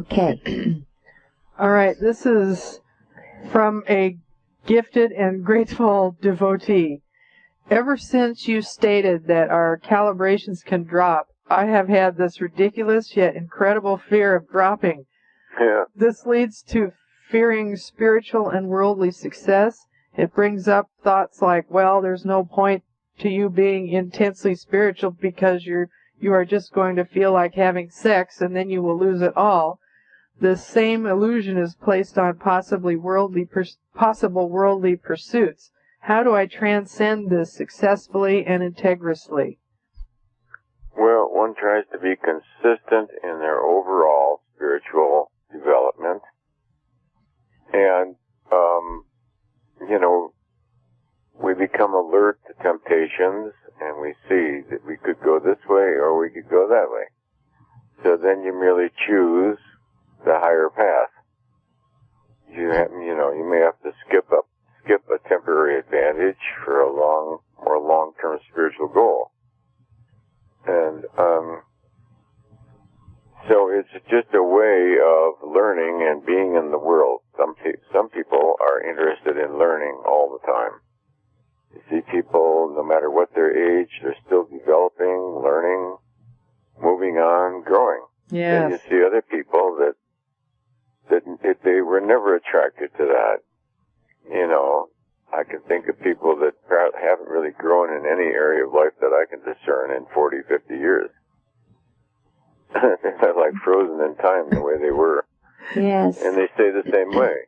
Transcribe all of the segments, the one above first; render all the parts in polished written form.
Okay. All right, this is from a gifted and grateful devotee. Ever since you stated that our calibrations can drop, I have had this ridiculous yet incredible fear of dropping. Yeah. This leads to fearing spiritual and worldly success. It brings up thoughts like, well, there's no point to you being intensely spiritual because you are just going to feel like having sex and then you will lose it all. The same illusion is placed on possible worldly pursuits. How do I transcend this successfully and integrously? Well, one tries to be consistent in their overall spiritual development. And, we become alert to temptations, and we see that we could go this way or we could go that way. So then you merely choose the higher path. You may have to skip a temporary advantage for a more long-term spiritual goal. And so it's just a way of learning and being in the world. Some people are interested in learning all the time. You see people, no matter what their age, they're still developing, learning, moving on, growing. Yes. And you see other people that they were never attracted to that. I can think of people that haven't really grown in any area of life that I can discern in 40, 50 years. They're like frozen in time the way they were. Yes. And they stay the same way.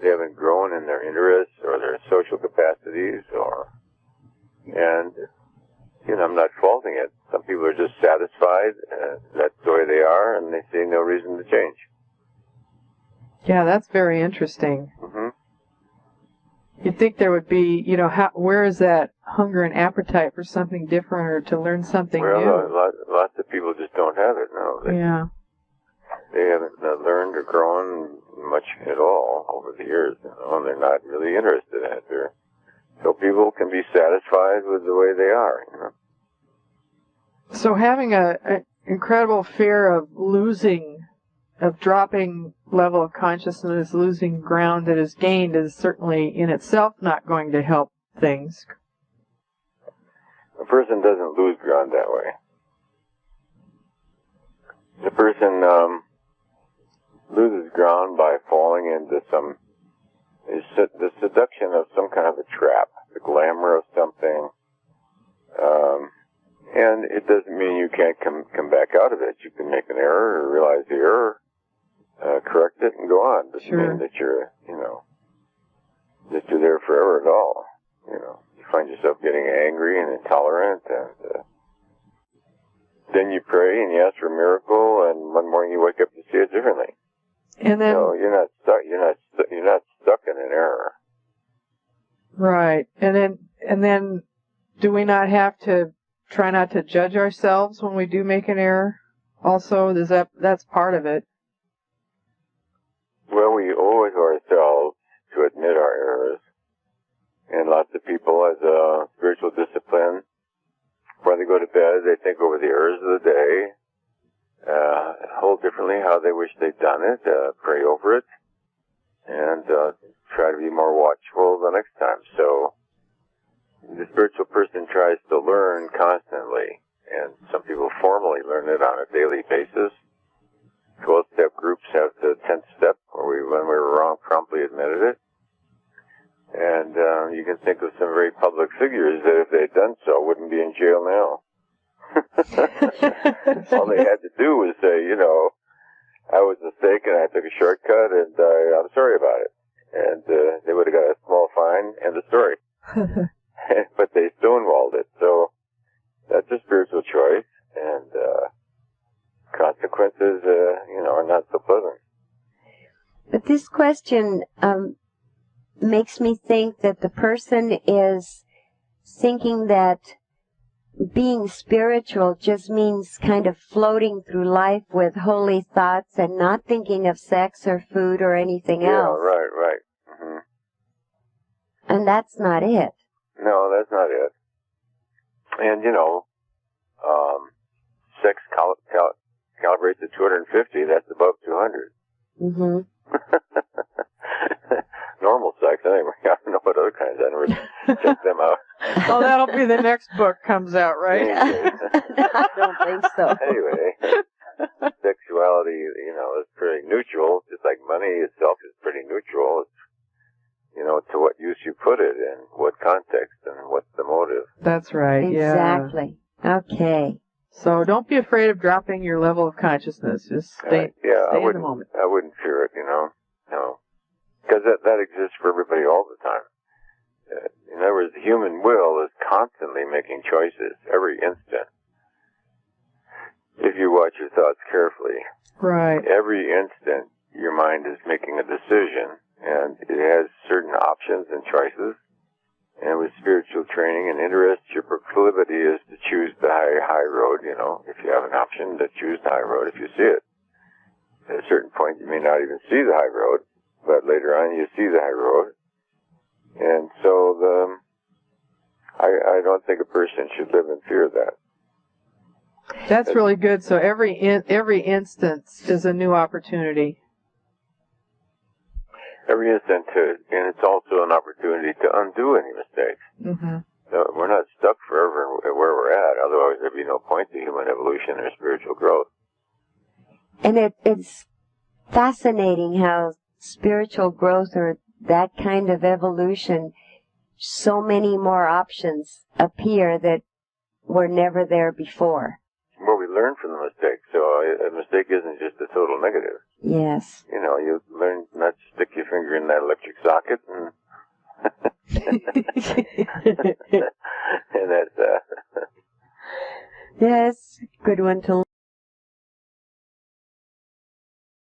They haven't grown in their interests or their social capacities and I'm not faulting it. Some people are just satisfied, that's the way they are, and they see no reason to change. Yeah, that's very interesting. Mm-hmm. You'd think there would be, where is that hunger and appetite for something different or to learn something new? Well, lots of people just don't have it now. Yeah. They haven't learned or grown much at all over the years, and they're not really interested in it. So people can be satisfied with the way they are, So having an incredible fear of dropping level of consciousness, losing ground that is gained is certainly in itself not going to help things. A person doesn't lose ground that way. The person loses ground by falling into the seduction of some kind of a trap, the glamour of something. And it doesn't mean you can't come back out of it. You can make an error or realize the error, correct it, and go on. Doesn't mean that you're, that you're there forever at all. You find yourself getting angry and intolerant, and then you pray and you ask for a miracle, and one morning you wake up to see it differently. And then you're not stuck. You're not stuck in an error. Right. And then, do we not have to try not to judge ourselves when we do make an error? Also, that's part of it. Well, we owe it to ourselves to admit our errors. And lots of people, as a spiritual discipline, before they go to bed, they think over the errors of the day, hold differently how they wish they'd done it, pray over it, and try to be more watchful the next time. So the spiritual person tries to learn constantly, and some people formally learn it on a daily basis. 12-step groups have the 10th step, where when we were wrong, promptly admitted it. And you can think of some very public figures that if they'd done so wouldn't be in jail now. All they had to do was say, I was mistaken, I took a shortcut, and I'm sorry about it. And they would have got a small fine, end of story. But they stonewalled it. So that's a spiritual choice, and consequences, are not so pleasant. But this question makes me think that the person is thinking that being spiritual just means kind of floating through life with holy thoughts and not thinking of sex or food or anything else. Yeah, right. Mm-hmm. And that's not it. No, that's not it. And, sex calibrates at 250, that's above 200. Mm-hmm. Normal sex, anyway. I don't know what other kinds. I never checked them out. Well, that'll be the next book comes out, right? I don't think so. Anyway, sexuality, you know, is pretty neutral, just like money itself is pretty neutral. It's, you know, to what use you put it in, what context, and what's the motive. That's right, Exactly. yeah. Okay. So don't be afraid of dropping your level of consciousness. Just stay in the moment. I wouldn't fear it, you know. No. Because that exists for everybody all the time. In other words, the human will is constantly making choices every instant. If you watch your thoughts carefully, right. Every instant your mind is making a decision, and it has certain options and choices. And with spiritual training and interest, your proclivity is to choose the high road, you know. If you have an option, to choose the high road if you see it. At a certain point, you may not even see the high road, but later on you see the high road. And so I don't think a person should live in fear of that. That's really good. So every instance is a new opportunity. Every instant, and it's also an opportunity to undo any mistakes. Mm-hmm. So we're not stuck forever where we're at. Otherwise, there'd be no point to human evolution or spiritual growth. And it's fascinating how spiritual growth or that kind of evolution, so many more options appear that were never there before. Well, we learn from the mistake, so a mistake isn't just a total negative. Yes. You know, you learn not to stick your finger in that electric socket, and and that's yes, good one to